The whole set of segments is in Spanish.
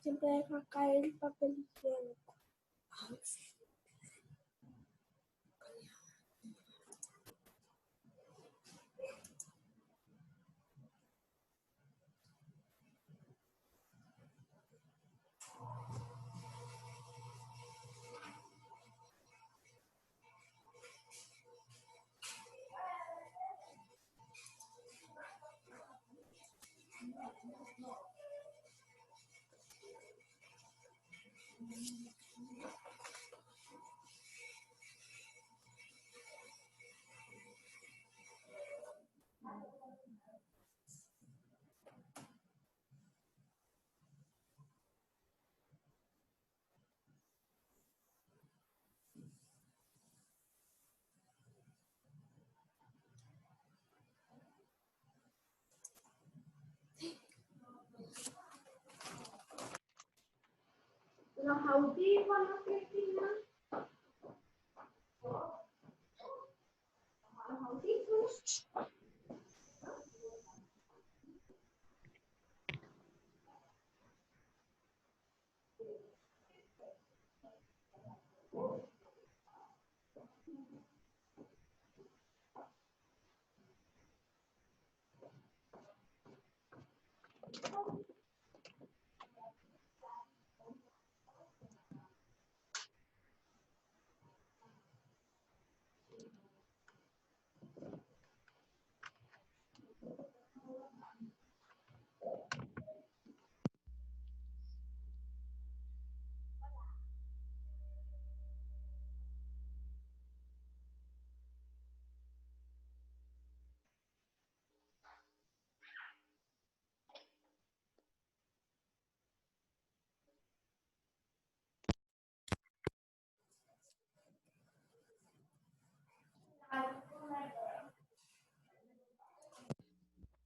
Siempre deja caer el papel higiénico. Los audífonos, Cristina. Los audífonos.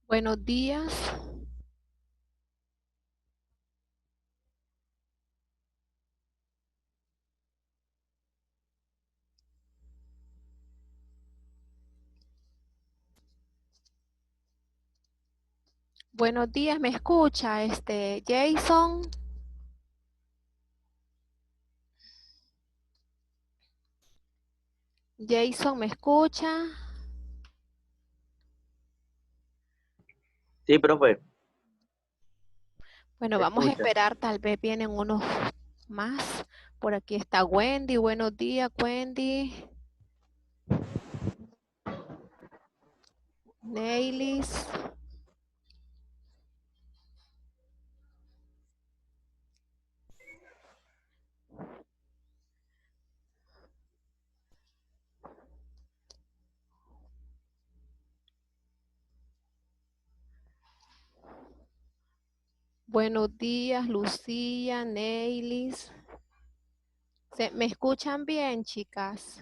Buenos días. Buenos días, ¿me escucha? Jason. Jason, ¿me escucha? Sí, profe. Bueno, vamos a esperar, tal vez vienen unos más. Por aquí está Wendy. Buenos días, Wendy. Neilis. Buenos días, Lucía, Neilis. ¿Me escuchan bien, chicas?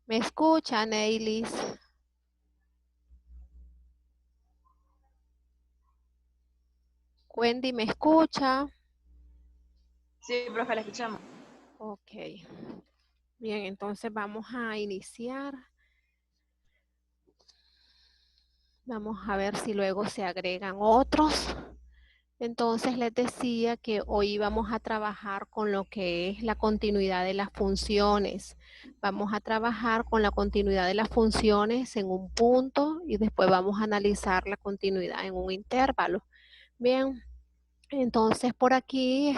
¿Me escuchan, Neilis? Wendy, ¿me escucha? Sí, profe, la escuchamos. Ok. Bien, entonces vamos a iniciar. Vamos a ver si luego se agregan otros. Entonces les decía que hoy vamos a trabajar con lo que es la continuidad de las funciones. Vamos a trabajar con la continuidad de las funciones en un punto y después vamos a analizar la continuidad en un intervalo. Bien, entonces por aquí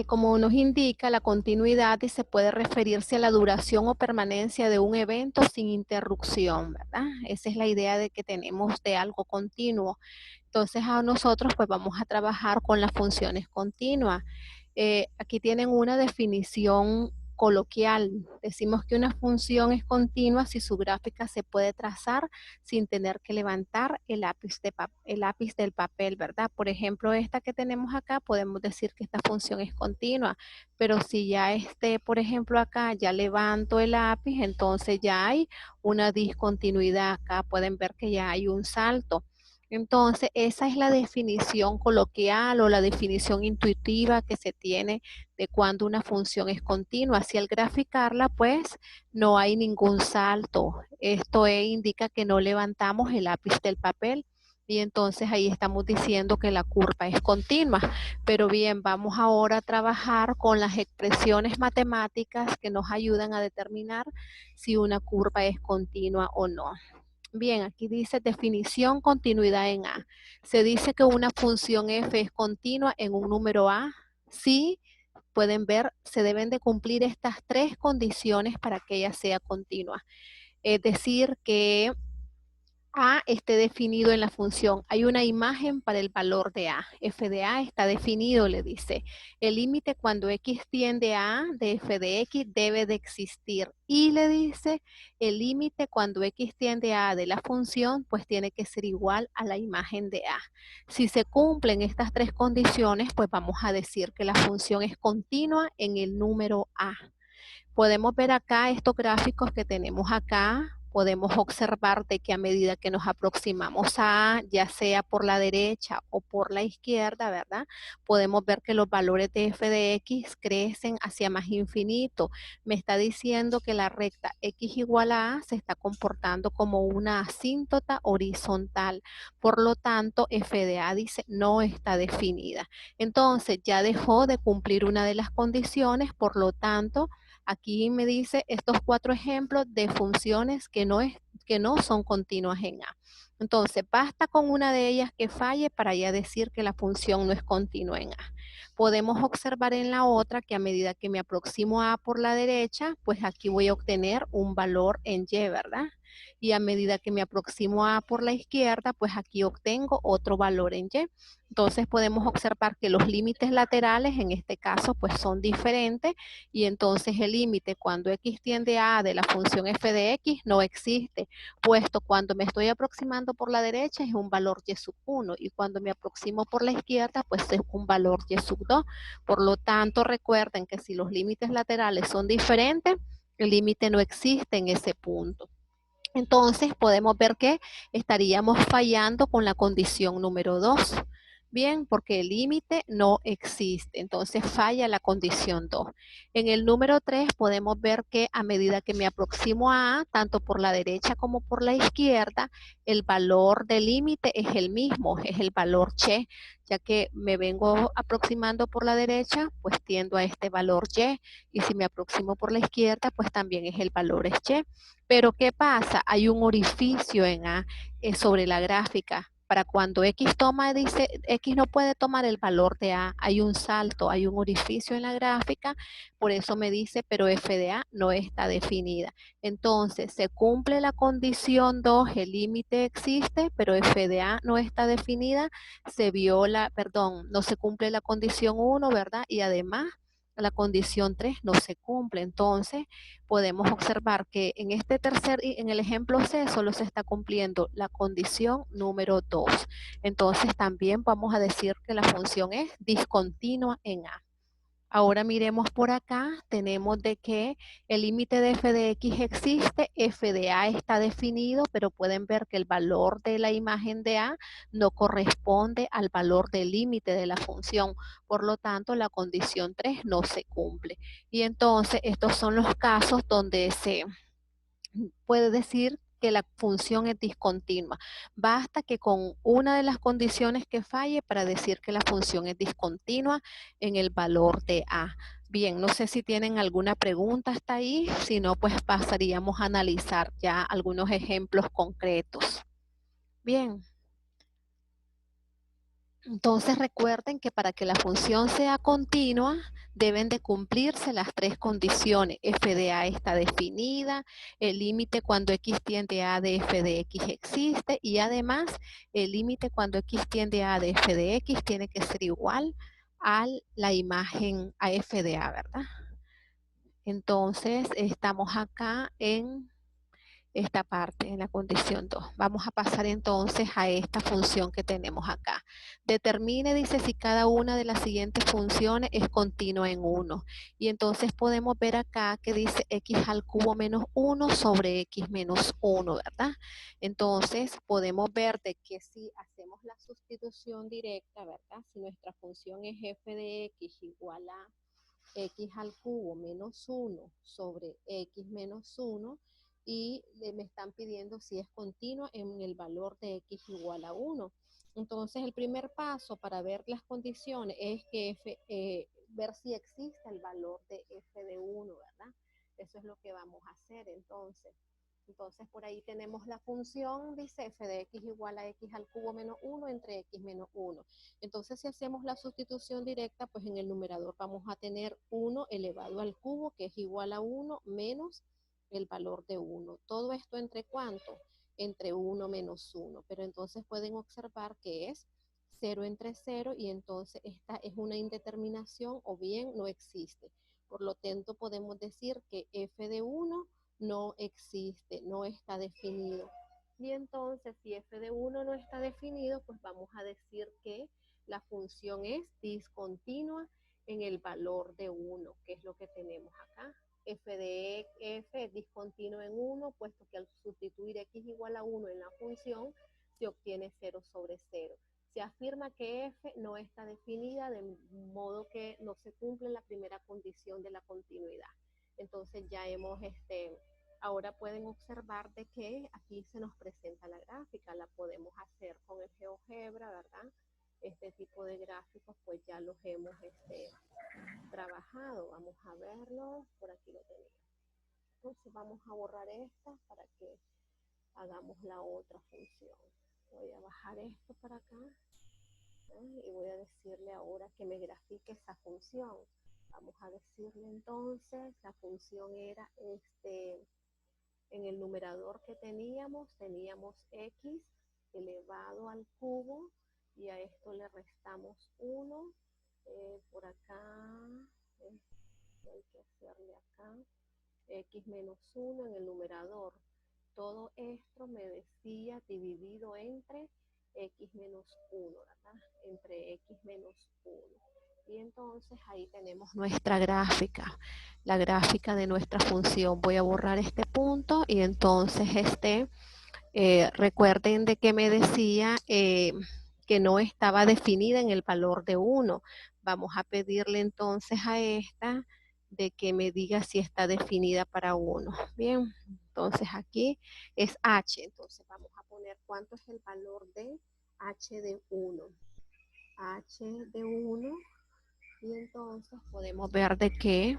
como nos indica la continuidad y se puede referirse a la duración o permanencia de un evento sin interrupción, ¿verdad? Esa es la idea de que tenemos de algo continuo. Entonces a nosotros pues vamos a trabajar con las funciones continuas. Aquí tienen una definición coloquial. Decimos que una función es continua si su gráfica se puede trazar sin tener que levantar el lápiz del papel, ¿verdad? Por ejemplo, esta que tenemos acá, podemos decir que esta función es continua, pero si ya por ejemplo, acá ya levanto el lápiz, entonces ya hay una discontinuidad acá. Pueden ver que ya hay un salto. Entonces, esa es la definición coloquial o la definición intuitiva que se tiene de cuando una función es continua. Si al graficarla, pues, no hay ningún salto. Esto indica que no levantamos el lápiz del papel y entonces ahí estamos diciendo que la curva es continua. Pero bien, vamos ahora a trabajar con las expresiones matemáticas que nos ayudan a determinar si una curva es continua o no. Bien, aquí dice definición continuidad en A. Se dice que una función f es continua en un número A. Sí, pueden ver, se deben de cumplir estas tres condiciones para que ella sea continua. Es decir, que A esté definido en la función. Hay una imagen para el valor de A. F de A está definido, le dice. El límite cuando X tiende a A de F de X debe de existir. Y le dice, el límite cuando X tiende a A de la función, pues tiene que ser igual a la imagen de A. Si se cumplen estas tres condiciones, pues vamos a decir que la función es continua en el número A. Podemos ver acá estos gráficos que tenemos acá. Podemos observar de que a medida que nos aproximamos a A, ya sea por la derecha o por la izquierda, ¿verdad? Podemos ver que los valores de f de x crecen hacia más infinito. Me está diciendo que la recta x igual a A se está comportando como una asíntota horizontal. Por lo tanto, f de A dice no está definida. Entonces, ya dejó de cumplir una de las condiciones, por lo tanto, aquí me dice estos 4 ejemplos de funciones que no son continuas en A. Entonces, basta con una de ellas que falle para ya decir que la función no es continua en A. Podemos observar en la otra que a medida que me aproximo a A por la derecha, pues aquí voy a obtener un valor en Y, ¿verdad? Y a medida que me aproximo a A por la izquierda, pues aquí obtengo otro valor en Y. Entonces podemos observar que los límites laterales en este caso pues son diferentes y entonces el límite cuando x tiende a A de la función f de x no existe, puesto cuando me estoy aproximando por la derecha es un valor y sub 1 y cuando me aproximo por la izquierda pues es un valor y sub 2. Por lo tanto, recuerden que si los límites laterales son diferentes, el límite no existe en ese punto. Entonces podemos ver que estaríamos fallando con la condición número 2. Bien, porque el límite no existe, entonces falla la condición 2. En el número 3 podemos ver que a medida que me aproximo a A, tanto por la derecha como por la izquierda, el valor del límite es el mismo, es el valor y, ya que me vengo aproximando por la derecha, pues tiendo a este valor y si me aproximo por la izquierda, pues también es el valor y. Pero ¿qué pasa? Hay un orificio en A sobre la gráfica. Para cuando X toma, dice, X no puede tomar el valor de A. Hay un salto, hay un orificio en la gráfica. Por eso me dice, pero f de A no está definida. Entonces, se cumple la condición 2, el límite existe, pero f de A no está definida. Se viola, perdón, no se cumple la condición 1, ¿verdad? Y además, la condición 3 no se cumple. Entonces, podemos observar que en este en el ejemplo C, solo se está cumpliendo la condición número 2. Entonces, también vamos a decir que la función es discontinua en A. Ahora miremos por acá, tenemos de que el límite de f de x existe, f de a está definido, pero pueden ver que el valor de la imagen de a no corresponde al valor del límite de la función. Por lo tanto, la condición 3 no se cumple. Y entonces, estos son los casos donde se puede decir que la función es discontinua. Basta que con una de las condiciones que falle para decir que la función es discontinua en el valor de A. Bien, no sé si tienen alguna pregunta hasta ahí, si no, pues pasaríamos a analizar ya algunos ejemplos concretos. Bien. Entonces recuerden que para que la función sea continua deben de cumplirse las tres condiciones. F de A está definida, el límite cuando x tiende a A de f de x existe y además el límite cuando x tiende a A de f de x tiene que ser igual a la imagen a f de A, ¿verdad? Entonces estamos acá en esta parte en la condición 2. Vamos a pasar entonces a esta función que tenemos acá. Determine, dice, si cada una de las siguientes funciones es continua en 1. Y entonces podemos ver acá que dice x al cubo menos 1 sobre x menos 1, ¿verdad? Entonces podemos ver de que si hacemos hacemos la sustitución directa, ¿verdad? Si nuestra función es f de x igual a x al cubo menos 1 sobre x menos 1, y me están pidiendo si es continua en el valor de x igual a 1. Entonces, el primer paso para ver las condiciones es que ver si existe el valor de f de 1, ¿verdad? Eso es lo que vamos a hacer entonces. Entonces, por ahí tenemos la función, dice f de x igual a x al cubo menos 1 entre x menos 1. Entonces, si hacemos la sustitución directa, pues en el numerador vamos a tener 1 elevado al cubo, que es igual a 1 menos el valor de 1. ¿Todo esto entre cuánto? Entre 1 menos 1. Pero entonces pueden observar que es 0 entre 0, y entonces esta es una indeterminación o bien no existe. Por lo tanto, podemos decir que f de 1 no existe, no está definido. Y entonces, si f de 1 no está definido, pues vamos a decir que la función es discontinua en el valor de 1, que es lo que tenemos acá. F de f es discontinuo en 1, puesto que al sustituir x igual a 1 en la función, se obtiene 0 sobre 0. Se afirma que f no está definida, de modo que no se cumple la primera condición de la continuidad. Entonces ya hemos, ahora pueden observar de que aquí se nos presenta la gráfica, la podemos hacer con el GeoGebra, ¿verdad? Este tipo de gráficos pues ya los hemos trabajado. Vamos a verlo, por aquí lo tenemos. Entonces vamos a borrar esta para que hagamos la otra función. Voy a bajar esto para acá, ¿eh? Y voy a decirle ahora que me grafique esa función. Vamos a decirle entonces, la función era en el numerador que teníamos x elevado al cubo, y a esto le restamos 1. Por acá, hay que hacerle acá, x menos 1 en el numerador. Todo esto me decía dividido entre x menos 1, ¿verdad? Entre x menos 1. Y entonces ahí tenemos nuestra gráfica, la gráfica de nuestra función. Voy a borrar este punto y entonces recuerden de que me decía que no estaba definida en el valor de 1. Vamos a pedirle entonces a esta de que me diga si está definida para 1. Bien, entonces aquí es h. Entonces vamos a poner cuánto es el valor de h de 1. H de 1. Y entonces podemos ver de que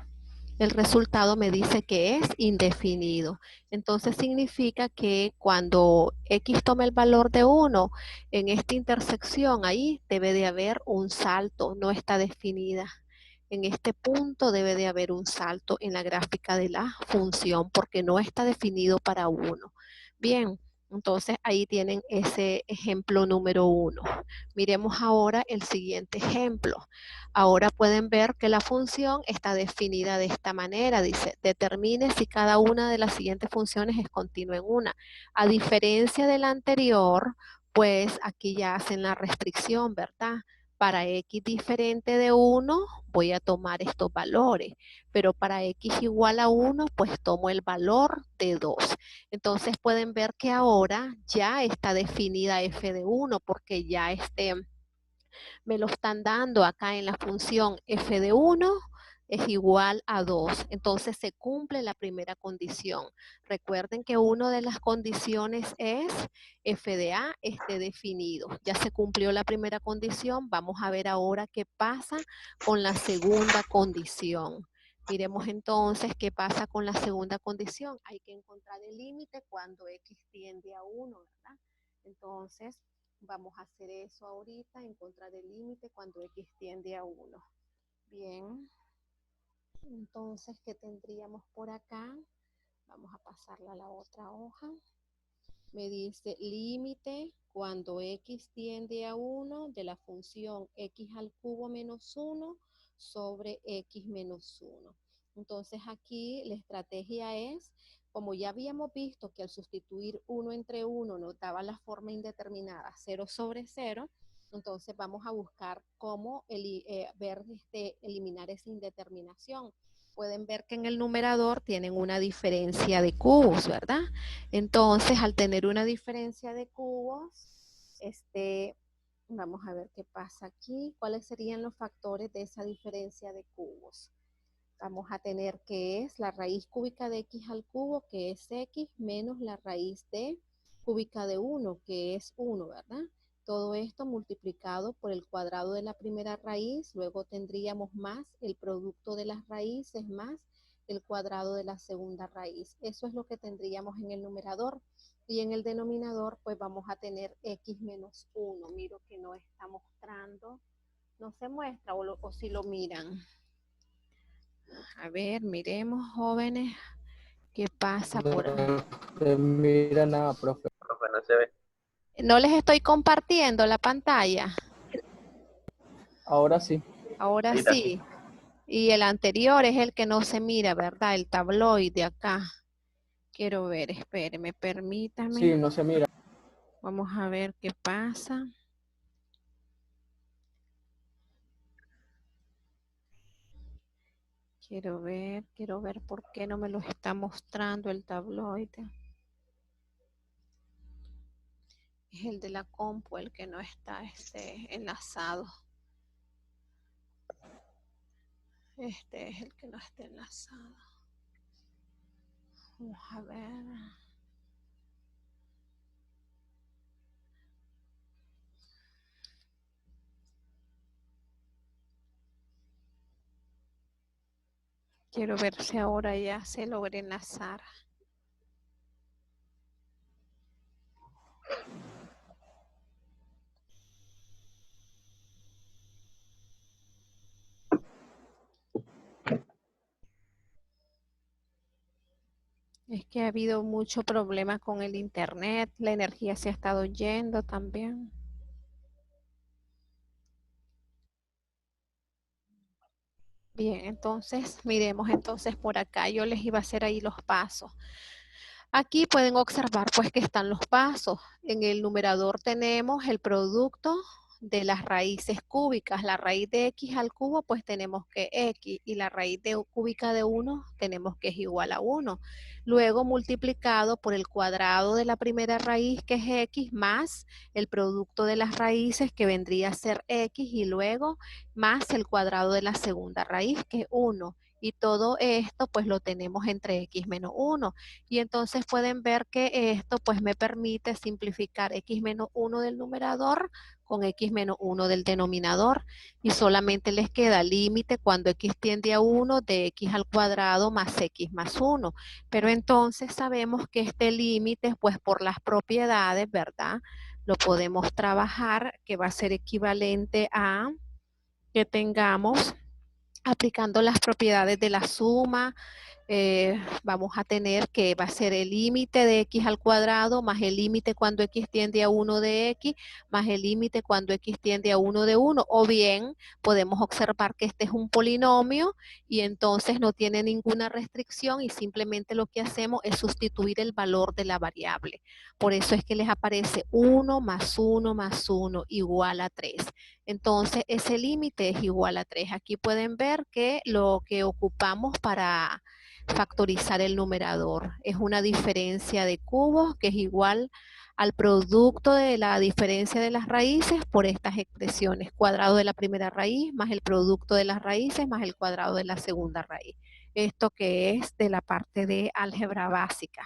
el resultado me dice que es indefinido. Entonces significa que cuando x toma el valor de 1, en esta intersección ahí debe de haber un salto, no está definida. En este punto debe de haber un salto en la gráfica de la función porque no está definido para 1. Bien, entonces ahí tienen ese ejemplo número 1. Miremos ahora el siguiente ejemplo. Ahora pueden ver que la función está definida de esta manera. Dice, determine si cada una de las siguientes funciones es continua en una. A diferencia de la anterior, pues aquí ya hacen la restricción, ¿verdad? Para x diferente de 1, voy a tomar estos valores. Pero para x igual a 1, pues tomo el valor de 2. Entonces pueden ver que ahora ya está definida f de 1 porque ya me lo están dando acá en la función f de 1 es igual a 2. Entonces se cumple la primera condición. Recuerden que una de las condiciones es f de a esté definido. Ya se cumplió la primera condición. Vamos a ver ahora qué pasa con la segunda condición. Miremos entonces qué pasa con la segunda condición. Hay que encontrar el límite cuando x tiende a 1, ¿verdad? Entonces, vamos a hacer eso ahorita, encontrar el límite cuando x tiende a 1. Bien, entonces, ¿qué tendríamos por acá? Vamos a pasarla a la otra hoja. Me dice límite cuando x tiende a 1 de la función x al cubo menos 1 sobre x menos 1. Entonces aquí la estrategia es, como ya habíamos visto que al sustituir 1 entre 1 nos daba la forma indeterminada 0 sobre 0, entonces vamos a buscar cómo eliminar esa indeterminación. Pueden ver que en el numerador tienen una diferencia de cubos, ¿verdad? Entonces, al tener una diferencia de cubos, Vamos a ver qué pasa aquí. ¿Cuáles serían los factores de esa diferencia de cubos? Vamos a tener que es la raíz cúbica de x al cubo, que es x, menos la raíz de cúbica de 1, que es 1, ¿verdad? Todo esto multiplicado por el cuadrado de la primera raíz, luego tendríamos más el producto de las raíces más el cuadrado de la segunda raíz. Eso es lo que tendríamos en el numerador. Y en el denominador, pues vamos a tener x menos 1. Miro que no está mostrando. No se muestra o si lo miran. A ver, miremos, jóvenes, qué pasa por ahí. No se mira nada, profe. Profe, no se ve. No les estoy compartiendo la pantalla. Ahora sí. Ahora Ahorita sí. Y el anterior es el que no se mira, ¿verdad? El tabloide acá. Quiero ver, espéreme, permítame. Sí, no se mira. Vamos a ver qué pasa. Quiero ver por qué no me lo está mostrando el tabloide. Es el de la compu el que no está enlazado. Este es el que no está enlazado. Vamos a ver. Quiero ver si ahora ya se logra enlazar. Es que ha habido mucho problema con el internet, la energía se ha estado yendo también. Bien, entonces miremos entonces por acá. Yo les iba a hacer ahí los pasos. Aquí pueden observar pues que están los pasos. En el numerador tenemos el producto de las raíces cúbicas. La raíz de x al cubo pues tenemos que x y la raíz cúbica de 1 tenemos que es igual a 1. Luego multiplicado por el cuadrado de la primera raíz que es x más el producto de las raíces que vendría a ser x y luego más el cuadrado de la segunda raíz que es 1. Y todo esto pues lo tenemos entre x menos 1. Y entonces pueden ver que esto pues me permite simplificar x menos 1 del numerador con x menos 1 del denominador. Y solamente les queda límite cuando x tiende a 1 de x al cuadrado más x más 1. Pero entonces sabemos que este límite pues por las propiedades, ¿verdad? Lo podemos trabajar que va a ser equivalente a que tengamos aplicando las propiedades de la suma, vamos a tener que va a ser el límite de x al cuadrado más el límite cuando x tiende a 1 de x más el límite cuando x tiende a 1 de 1. O bien podemos observar que este es un polinomio y entonces no tiene ninguna restricción y simplemente lo que hacemos es sustituir el valor de la variable. Por eso es que les aparece 1 más 1 más 1 igual a 3. Entonces ese límite es igual a 3. Aquí pueden ver que lo que ocupamos para factorizar el numerador es una diferencia de cubos que es igual al producto de la diferencia de las raíces por estas expresiones. Cuadrado de la primera raíz más el producto de las raíces más el cuadrado de la segunda raíz. Esto que es de la parte de álgebra básica.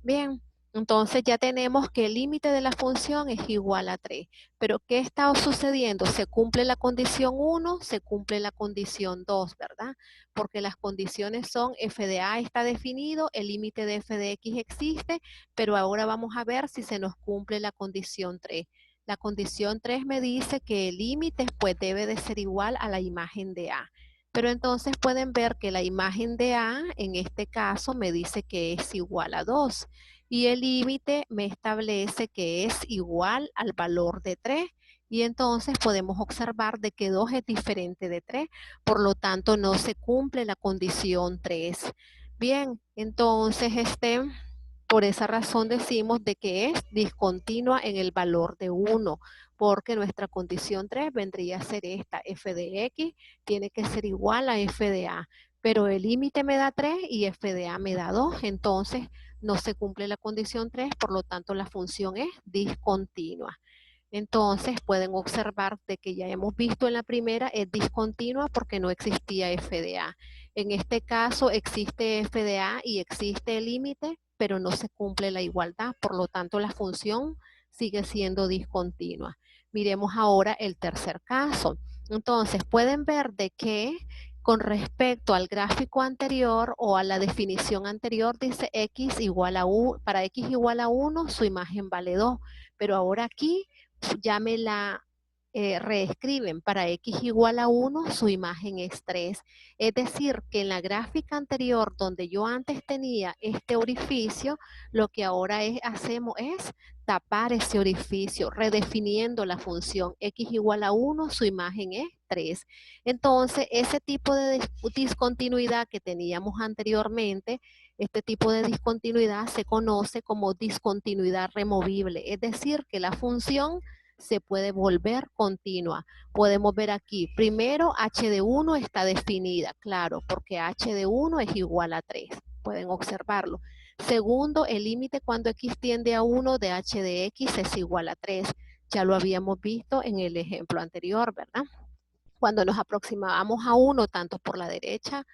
Bien. Entonces ya tenemos que el límite de la función es igual a 3. Pero ¿qué está sucediendo? Se cumple la condición 1, se cumple la condición 2, ¿verdad? Porque las condiciones son f de a está definido, el límite de f de x existe, pero ahora vamos a ver si se nos cumple la condición 3. La condición 3 me dice que el límite pues debe de ser igual a la imagen de a. Pero entonces pueden ver que la imagen de a, en este caso, me dice que es igual a 2. Y el límite me establece que es igual al valor de 3. Y entonces podemos observar de que 2 es diferente de 3. Por lo tanto, no se cumple la condición 3. Bien, entonces por esa razón decimos de que es discontinua en el valor de 1, porque nuestra condición 3 vendría a ser esta, f de x tiene que ser igual a f de a, pero el límite me da 3 y f de a me da 2, entonces no se cumple la condición 3, por lo tanto la función es discontinua. Entonces pueden observar de que ya hemos visto en la primera es discontinua porque no existía FDA. En este caso existe FDA y existe el límite, pero no se cumple la igualdad, por lo tanto la función sigue siendo discontinua. Miremos ahora el tercer caso. Entonces pueden ver de que con respecto al gráfico anterior o a la definición anterior dice x igual a 1, para x igual a 1 su imagen vale 2, pero ahora aquí ya me la reescriben, para x igual a 1 su imagen es 3. Es decir, que en la gráfica anterior donde yo antes tenía este orificio, lo que ahora hacemos es tapar ese orificio, redefiniendo la función x igual a 1, su imagen es 3. Entonces, ese tipo de discontinuidad que teníamos anteriormente, este tipo de discontinuidad se conoce como discontinuidad removible, es decir, que la función se puede volver continua. Podemos ver aquí, primero h de 1 está definida, claro, porque h de 1 es igual a 3, pueden observarlo. Segundo, el límite cuando x tiende a 1 de h de x es igual a 3. Ya lo habíamos visto en el ejemplo anterior, ¿verdad? Cuando nos aproximábamos a 1, tanto por la derecha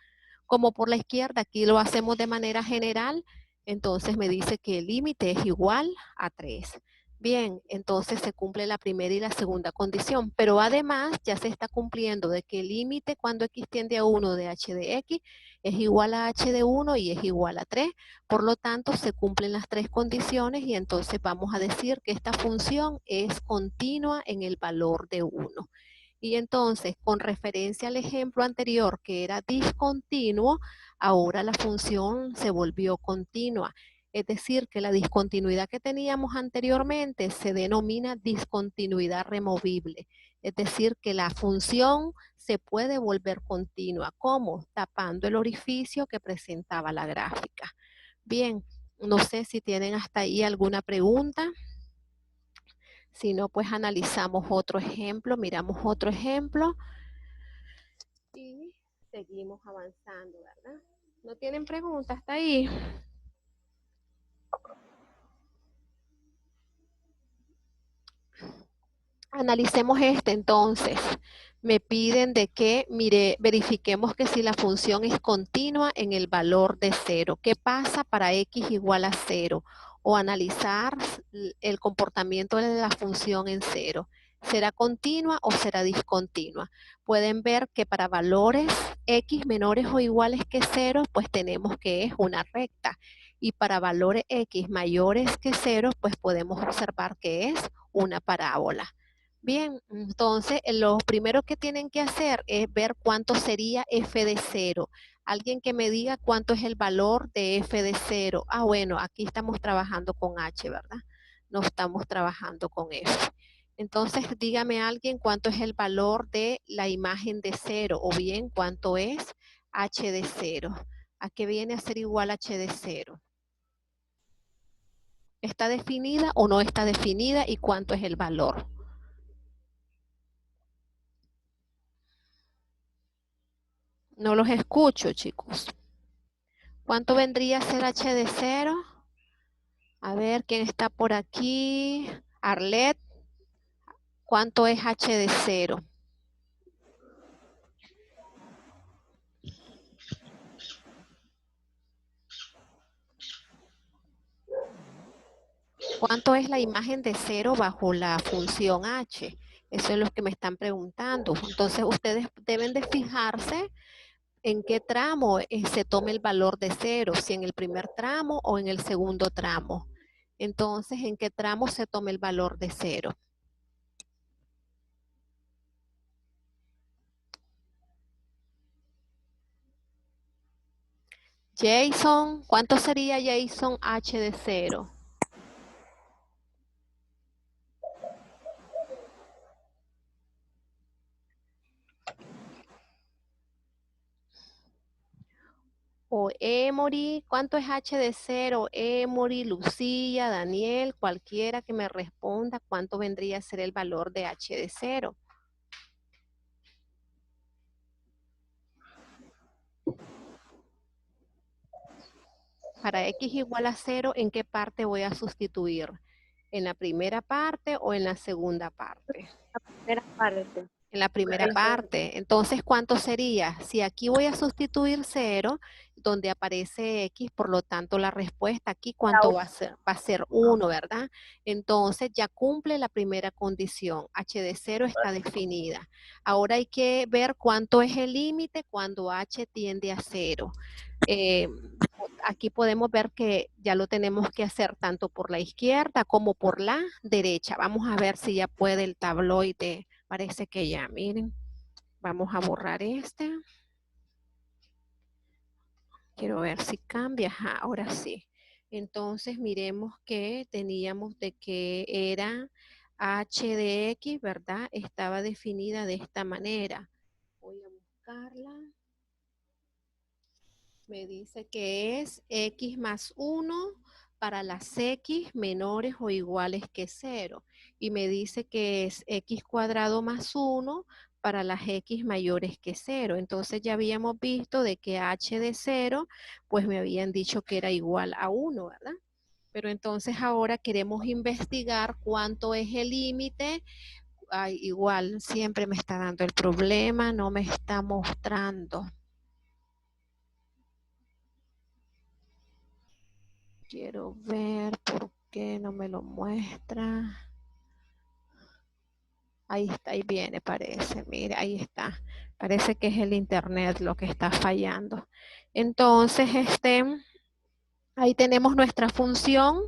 como por la izquierda, aquí lo hacemos de manera general, entonces me dice que el límite es igual a 3. Bien, entonces se cumple la primera y la segunda condición, pero además ya se está cumpliendo de que el límite cuando x tiende a 1 de h de x es igual a h de 1 y es igual a 3. Por lo tanto, se cumplen las tres condiciones y entonces vamos a decir que esta función es continua en el valor de 1. Y entonces, con referencia al ejemplo anterior que era discontinuo, ahora la función se volvió continua. Es decir, que la discontinuidad que teníamos anteriormente se denomina discontinuidad removible. Es decir, que la función se puede volver continua. ¿Cómo? Tapando el orificio que presentaba la gráfica. Bien, no sé si tienen hasta ahí alguna pregunta. Si no, pues analizamos otro ejemplo, miramos otro ejemplo y seguimos avanzando, ¿verdad? ¿No tienen preguntas hasta ahí? Analicemos este entonces. Me piden de que, mire, verifiquemos que si la función es continua en el valor de 0. ¿Qué pasa para x igual a 0? O analizar el comportamiento de la función en 0. ¿Será continua o será discontinua? Pueden ver que para valores x menores o iguales que 0, pues tenemos que es una recta. Y para valores x mayores que 0, pues podemos observar que es una parábola. Bien, entonces lo primero que tienen que hacer es ver cuánto sería f de 0. Alguien que me diga cuánto es el valor de f de 0. Ah, bueno, aquí estamos trabajando con h, ¿verdad? No estamos trabajando con f. Entonces, dígame alguien cuánto es el valor de la imagen de 0 o bien cuánto es h de 0. ¿A qué viene a ser igual h de 0? ¿Está definida o no está definida y cuánto es el valor? No los escucho, chicos. ¿Cuánto vendría a ser h de 0? A ver, ¿quién está por aquí? Arlet. ¿Cuánto es h de 0? ¿Cuánto es la imagen de 0 bajo la función h? Eso es lo que me están preguntando. Entonces, ustedes deben de fijarse en qué tramo se tome el valor de 0, si en el primer tramo o en el segundo tramo. Entonces, ¿en qué tramo se tome el valor de 0? Jason, ¿cuánto sería Jason h de 0? O Emory, ¿cuánto es h de 0? Emory, Lucía, Daniel, cualquiera que me responda cuánto vendría a ser el valor de h de 0. Para x igual a 0, ¿en qué parte voy a sustituir? ¿En la primera parte o en la segunda parte? Primera parte. En la primera parte. Entonces, ¿cuánto sería? Si aquí voy a sustituir 0, donde aparece X, por lo tanto, la respuesta aquí, ¿cuánto va a ser? Va a ser 1, ¿verdad? Entonces, ya cumple la primera condición. H de 0 está definida. Ahora hay que ver cuánto es el límite cuando H tiende a 0. Aquí podemos ver que ya lo tenemos que hacer tanto por la izquierda como por la derecha. Vamos a ver si ya puede el tabloide. Parece que ya, miren. Vamos a borrar este. Quiero ver si cambia. Ajá, ahora sí. Entonces miremos que teníamos de que era h de x, ¿verdad? Estaba definida de esta manera. Voy a buscarla. Me dice que es x más 1 para las x menores o iguales que 0. Y me dice que es x cuadrado más 1 para las x mayores que 0. Entonces ya habíamos visto de que h de 0, pues me habían dicho que era igual a 1, ¿verdad? Pero entonces ahora queremos investigar cuánto es el límite. Ay, igual siempre me está dando el problema, no me está mostrando. Quiero ver por qué no me lo muestra. Ahí está, ahí viene, parece. Mire, ahí está. Parece que es el internet lo que está fallando. Entonces, ahí tenemos nuestra función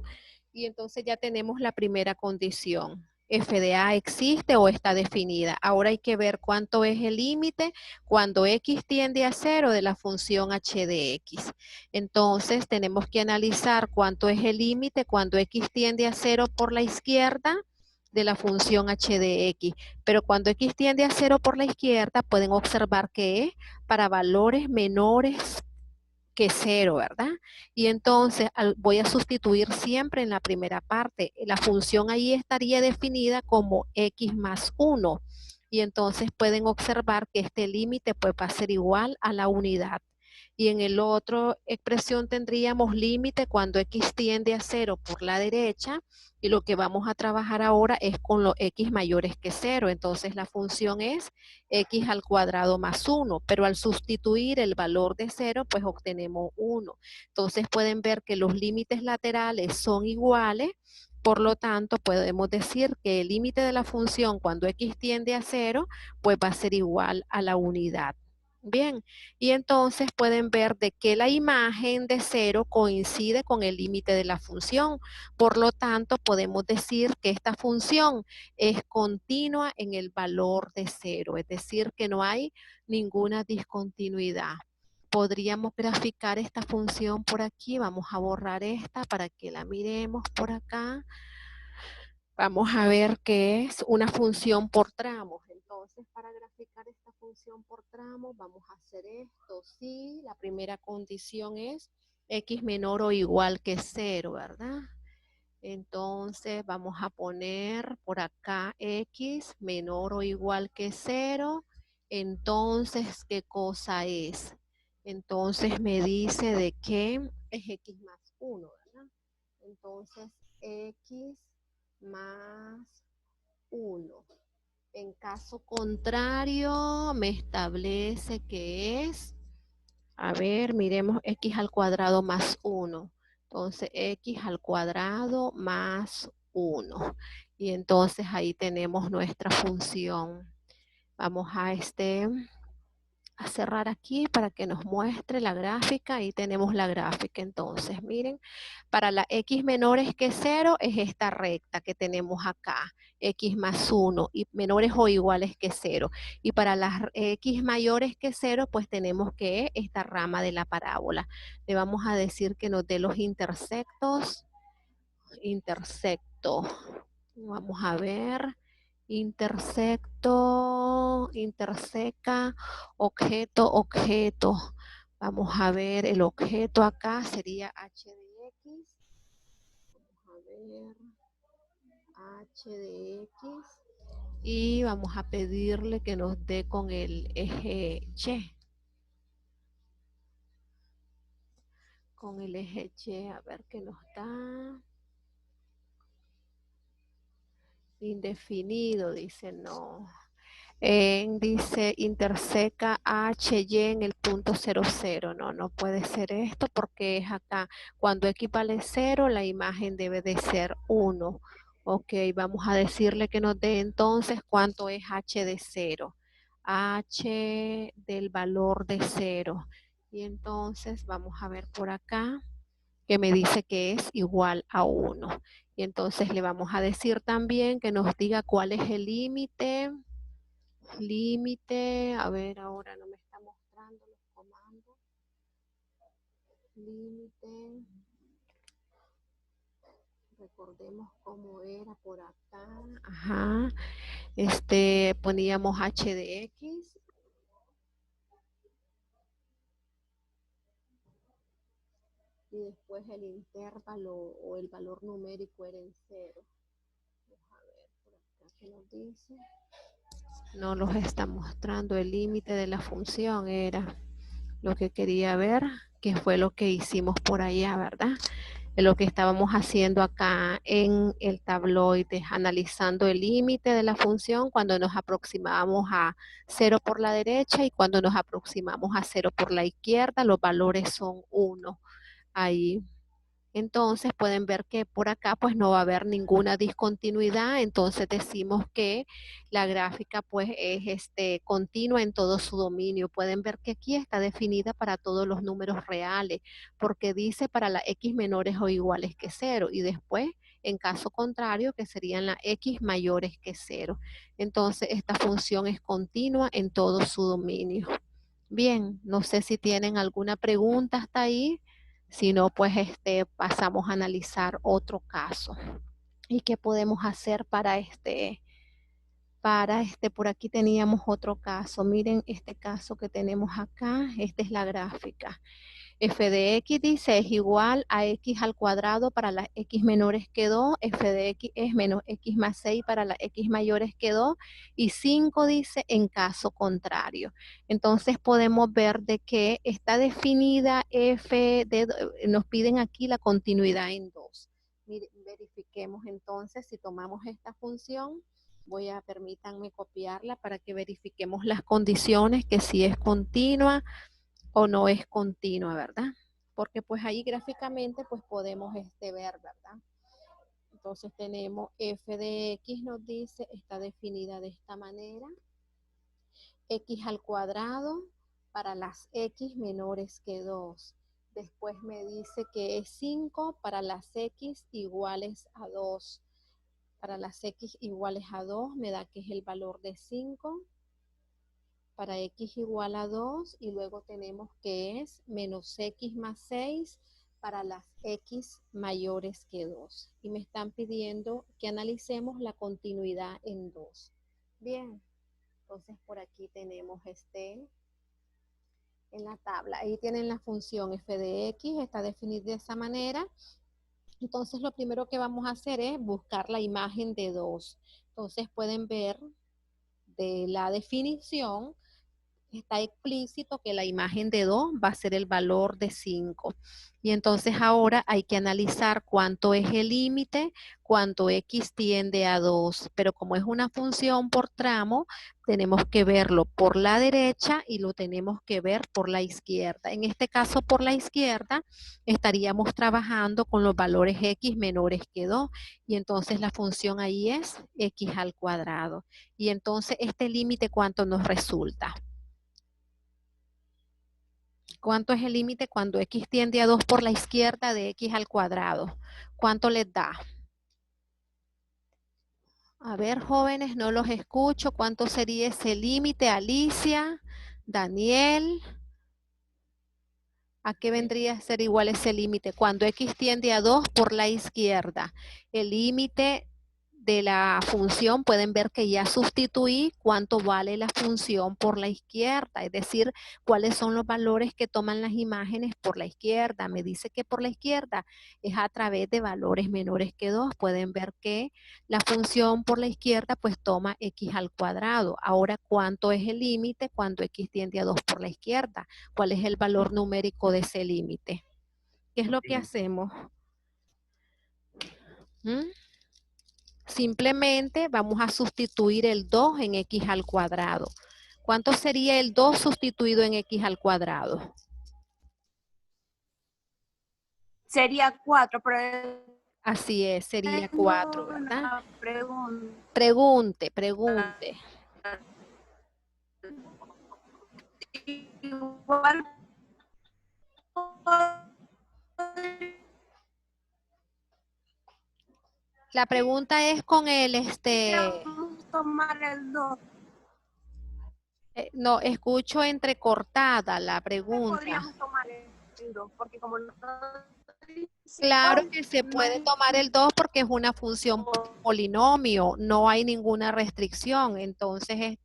y entonces ya tenemos la primera condición. F de A existe o está definida. Ahora hay que ver cuánto es el límite cuando X tiende a 0 de la función h de X. Entonces tenemos que analizar cuánto es el límite cuando X tiende a 0 por la izquierda de la función h de X. Pero cuando X tiende a 0 por la izquierda pueden observar que es para valores menores que 0, ¿verdad? Y entonces voy a sustituir siempre en la primera parte. La función ahí estaría definida como x más 1. Y entonces pueden observar que este límite pues, va a ser igual a la unidad. Y en el otro expresión tendríamos límite cuando x tiende a 0 por la derecha. Y lo que vamos a trabajar ahora es con los x mayores que 0. Entonces la función es x al cuadrado más 1, pero al sustituir el valor de 0, pues obtenemos 1. Entonces pueden ver que los límites laterales son iguales, por lo tanto podemos decir que el límite de la función cuando x tiende a 0, pues va a ser igual a la unidad. Bien, y entonces pueden ver de que la imagen de 0 coincide con el límite de la función. Por lo tanto, podemos decir que esta función es continua en el valor de 0, es decir, que no hay ninguna discontinuidad. Podríamos graficar esta función por aquí. Vamos a borrar esta para que la miremos por acá. Vamos a ver que es una función por tramos. Entonces, para graficar esta función por tramos, vamos a hacer esto. Sí, la primera condición es x menor o igual que 0, ¿verdad? Entonces, vamos a poner por acá x menor o igual que 0. Entonces, ¿qué cosa es? Entonces, me dice de que es x más 1, ¿verdad? Entonces, x más 1. En caso contrario, me establece que es, a ver, miremos x al cuadrado más 1. Entonces, x al cuadrado más 1. Y entonces ahí tenemos nuestra función. Vamos a cerrar aquí para que nos muestre la gráfica. Ahí tenemos la gráfica. Entonces, miren, para la x menores que 0 es esta recta que tenemos acá, x más 1, y menores o iguales que 0. Y para las x mayores que 0, pues tenemos que esta rama de la parábola. Le vamos a decir que nos dé los intersectos. Intersecto. Vamos a ver. Intersecto, interseca, objeto, objeto. Vamos a ver, el objeto acá sería h de x. Vamos a ver, h de x. Y vamos a pedirle que nos dé con el eje y. Con el eje y, a ver qué nos da. Indefinido, dice no. Dice interseca H, Y en el punto 00. No, no puede ser esto porque es acá. Cuando X vale 0, la imagen debe de ser 1. Ok, vamos a decirle que nos dé entonces cuánto es H de 0. H del valor de 0. Y entonces vamos a ver por acá que me dice que es igual a 1. Y entonces le vamos a decir también que nos diga cuál es el límite. Límite, a ver, ahora no me está mostrando los comandos. Límite. Recordemos cómo era por acá. Ajá. Poníamos h de x. Y después el intervalo o el valor numérico era en 0. Vamos a ver por acá qué nos dice. No los está mostrando. El límite de la función era lo que quería ver, que fue lo que hicimos por allá, ¿verdad? Lo que estábamos haciendo acá en el tabloide, analizando el límite de la función cuando nos aproximamos a 0 por la derecha y cuando nos aproximamos a 0 por la izquierda, los valores son 1 ahí. Entonces pueden ver que por acá pues no va a haber ninguna discontinuidad, entonces decimos que la gráfica pues es continua en todo su dominio. Pueden ver que aquí está definida para todos los números reales, porque dice para las x menores o iguales que 0 y después en caso contrario que serían las x mayores que 0. Entonces esta función es continua en todo su dominio. Bien, no sé si tienen alguna pregunta hasta ahí. Si no, pues pasamos a analizar otro caso. ¿Y qué podemos hacer para por aquí teníamos otro caso? Miren este caso que tenemos acá. Esta es la gráfica. F de X dice es igual a X al cuadrado para las X menores que 2. F de X es menos X más 6 para las X mayores que 2. Y 5 dice en caso contrario. Entonces podemos ver de que está definida F de, nos piden aquí la continuidad en 2. Verifiquemos entonces si tomamos esta función. Permítanme copiarla para que verifiquemos las condiciones, que si es continua o no es continua, ¿verdad? Porque pues ahí gráficamente pues podemos ver, ¿verdad? Entonces tenemos f de x, nos dice, está definida de esta manera. X al cuadrado para las x menores que 2. Después me dice que es 5 para las x iguales a 2. Para las x iguales a 2 me da que es el valor de 5. Para x igual a 2 y luego tenemos que es menos x más 6 para las x mayores que 2. Y me están pidiendo que analicemos la continuidad en 2. Bien, entonces por aquí tenemos en la tabla. Ahí tienen la función f de x, está definida de esa manera. Entonces lo primero que vamos a hacer es buscar la imagen de 2. Entonces pueden ver de la definición, está explícito que la imagen de 2 va a ser el valor de 5. Y entonces ahora hay que analizar cuánto es el límite cuando x tiende a 2. Pero como es una función por tramo, tenemos que verlo por la derecha y lo tenemos que ver por la izquierda. En este caso, por la izquierda, estaríamos trabajando con los valores x menores que 2. Y entonces la función ahí es x al cuadrado. Y entonces este límite, ¿cuánto nos resulta? ¿Cuánto es el límite cuando x tiende a 2 por la izquierda de x al cuadrado? ¿Cuánto les da? A ver, jóvenes, no los escucho. ¿Cuánto sería ese límite? Alicia, Daniel. ¿A qué vendría a ser igual ese límite? Cuando x tiende a 2 por la izquierda. El límite de la función, pueden ver que ya sustituí cuánto vale la función por la izquierda, es decir, cuáles son los valores que toman las imágenes por la izquierda. Me dice que por la izquierda es a través de valores menores que 2. Pueden ver que la función por la izquierda pues toma x al cuadrado. Ahora, ¿cuánto es el límite cuando x tiende a 2 por la izquierda? ¿Cuál es el valor numérico de ese límite? ¿Qué es lo que hacemos? simplemente vamos a sustituir el 2 en x al cuadrado. ¿Cuánto sería el 2 sustituido en x al cuadrado? Sería 4, pero Así es, sería tengo 4, ¿verdad? una pregunta. Pregunte. Igual La pregunta es con el, podríamos tomar el 2. no, escucho entrecortada la pregunta. Podríamos tomar el 2, porque como no Claro que se puede tomar el 2 porque es una función polinomio, no hay ninguna restricción. Entonces,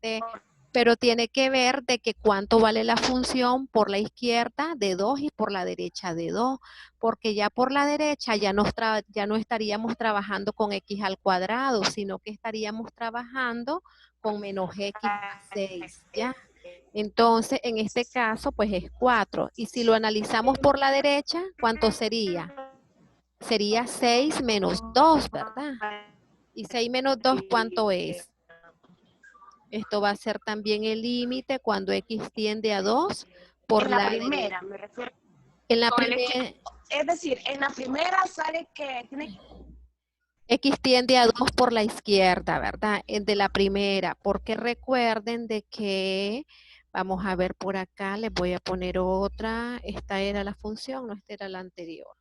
pero tiene que ver de que cuánto vale la función por la izquierda de 2 y por la derecha de 2, porque ya por la derecha ya no estaríamos trabajando con x al cuadrado, sino que estaríamos trabajando con menos x más 6, ¿ya? Entonces, en este caso, pues es 4. Y si lo analizamos por la derecha, ¿cuánto sería? Sería 6 menos 2, ¿verdad? Y 6 menos 2, ¿cuánto es? Esto va a ser también el límite cuando x tiende a 2 por en la primera, me refiero. En la Con el primera, es decir, en la primera sale que tiene que... x tiende a 2 por la izquierda, ¿verdad? De la primera, porque recuerden de que, vamos a ver por acá, les voy a poner otra. Esta era la función, no, esta era la anterior.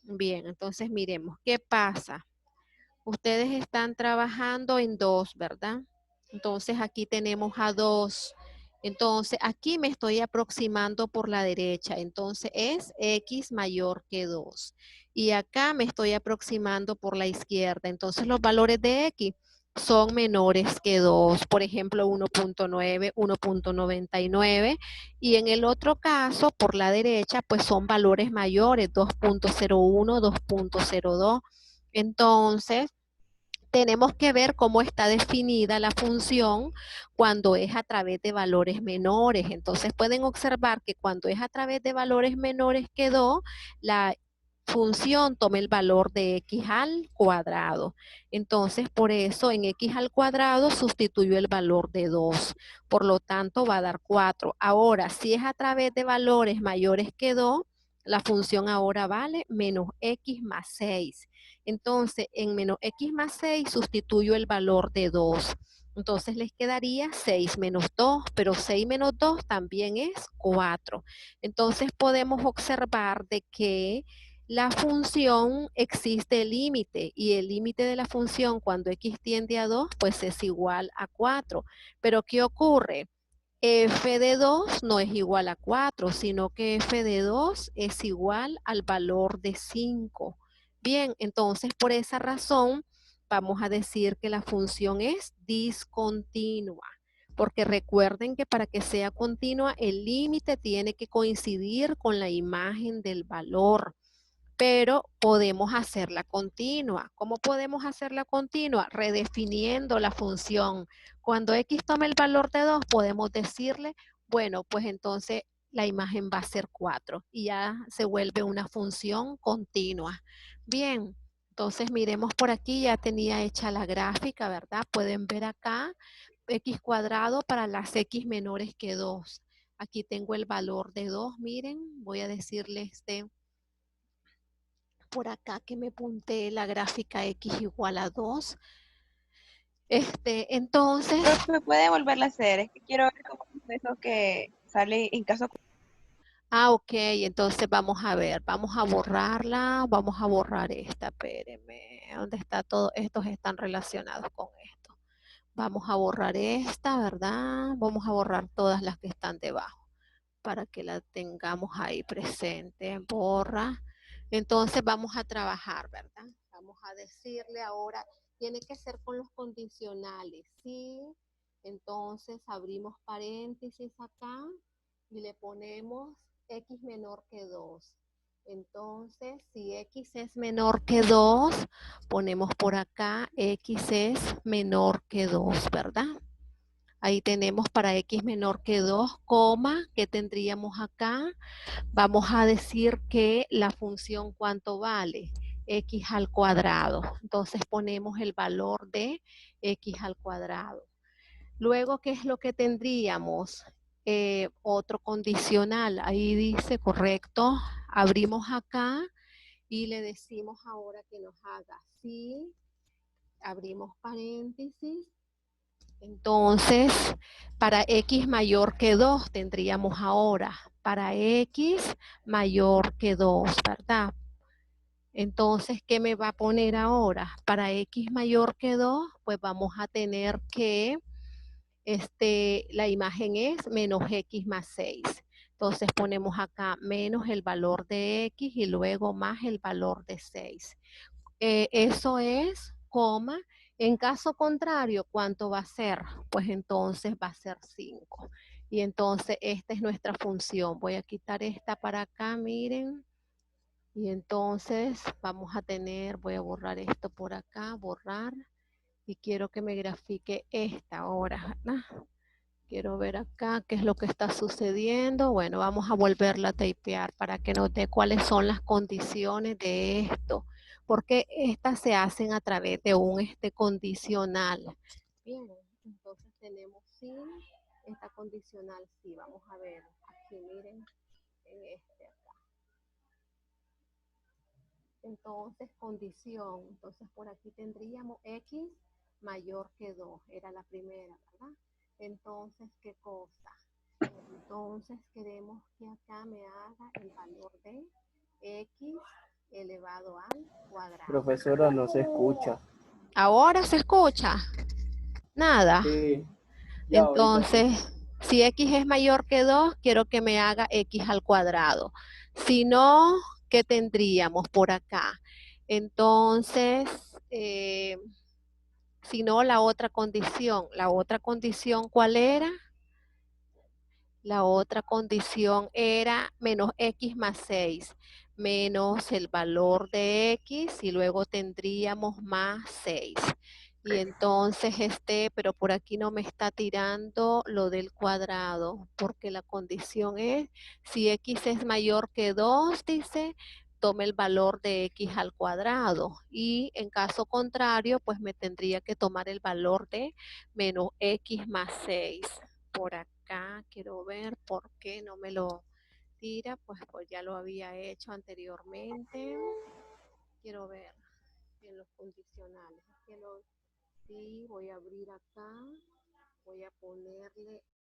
Bien, entonces miremos, ¿qué pasa? Ustedes están trabajando en 2, ¿verdad? Entonces aquí tenemos a 2. Entonces aquí me estoy aproximando por la derecha. Entonces es x mayor que 2. Y acá me estoy aproximando por la izquierda. Entonces los valores de x son menores que 2. Por ejemplo, 1.9, 1.99. Y en el otro caso, por la derecha, pues son valores mayores, 2.01, 2.02. Entonces, tenemos que ver cómo está definida la función cuando es a través de valores menores. Entonces pueden observar que cuando es a través de valores menores que 2, la función toma el valor de x al cuadrado. Entonces por eso en x al cuadrado sustituyo el valor de 2. Por lo tanto va a dar 4. Ahora, si es a través de valores mayores que 2, la función ahora vale menos x más 6. Entonces, en menos x más 6 sustituyo el valor de 2. Entonces les quedaría 6 menos 2, pero 6 menos 2 también es 4. Entonces podemos observar de que la función existe el límite y el límite de la función cuando x tiende a 2 pues es igual a 4. Pero ¿qué ocurre? F de 2 no es igual a 4, sino que f de 2 es igual al valor de 5. Bien, entonces por esa razón vamos a decir que la función es discontinua, porque recuerden que para que sea continua el límite tiene que coincidir con la imagen del valor. Pero podemos hacerla continua. ¿Cómo podemos hacerla continua? Redefiniendo la función. Cuando x tome el valor de 2, podemos decirle, bueno, pues entonces la imagen va a ser 4 y ya se vuelve una función continua. Bien, entonces miremos por aquí, ya tenía hecha la gráfica, ¿verdad? Pueden ver acá x cuadrado para las x menores que 2. Aquí tengo el valor de 2, miren, voy a decirle por acá que me apunté la gráfica x igual a 2. Entonces... Profe, ¿puede volverla a hacer? Es que quiero ver cómo es eso que sale en caso... ok, entonces vamos a ver, vamos a borrarla, vamos a borrar esta, espérenme, ¿dónde está todo? Estos están relacionados con esto. Vamos a borrar esta, ¿verdad? Vamos a borrar todas las que están debajo para que la tengamos ahí presente. Borra. Entonces vamos a trabajar, ¿verdad? Vamos a decirle ahora, tiene que ser con los condicionales, ¿sí? Entonces abrimos paréntesis acá y le ponemos x menor que 2. Entonces, si x es menor que 2, ponemos por acá x es menor que 2, ¿verdad? Ahí tenemos para x menor que 2, coma, ¿qué tendríamos acá? Vamos a decir que la función ¿cuánto vale? x al cuadrado. Entonces ponemos el valor de x al cuadrado. Luego, ¿qué es lo que tendríamos? Otro condicional. Ahí dice, correcto, abrimos acá y le decimos ahora que nos haga si, abrimos paréntesis. Entonces, para x mayor que 2 tendríamos ahora, para x mayor que 2, ¿verdad? Entonces, ¿qué me va a poner ahora? Para x mayor que 2, pues vamos a tener que, la imagen es menos x más 6. Entonces ponemos acá menos el valor de x y luego más el valor de 6. Eso es, coma. En caso contrario, ¿cuánto va a ser? Pues entonces va a ser 5. Y entonces esta es nuestra función. Voy a quitar esta para acá, miren. Y entonces vamos a tener, voy a borrar esto por acá, borrar. Y quiero que me grafique esta ahora, ¿verdad? Quiero ver acá qué es lo que está sucediendo. Bueno, vamos a volverla a typear para que note cuáles son las condiciones de esto. Porque estas se hacen a través de un condicional. Bien, entonces tenemos sí, esta condicional sí. Vamos a ver, aquí miren, en este acá. Entonces, condición. Entonces, por aquí tendríamos x mayor que 2. Era la primera, ¿verdad? Entonces, ¿qué cosa? Entonces, queremos que acá me haga el valor de x elevado al cuadrado. Profesora, no se escucha. ¿Ahora se escucha? Nada. Sí, ya ahorita sí. Entonces, si x es mayor que 2, quiero que me haga x al cuadrado. Si no, ¿qué tendríamos por acá? Entonces, si no, la otra condición. ¿La otra condición cuál era? La otra condición era menos x más 6, menos el valor de x y luego tendríamos más 6. Y entonces pero por aquí no me está tirando lo del cuadrado, porque la condición es, si x es mayor que 2, dice, tome el valor de x al cuadrado. Y en caso contrario, pues me tendría que tomar el valor de menos x más 6. Por acá quiero ver por qué no me lo tira, pues ya lo había hecho anteriormente. Quiero ver en los condicionales. Sí, voy a abrir acá, voy a ponerle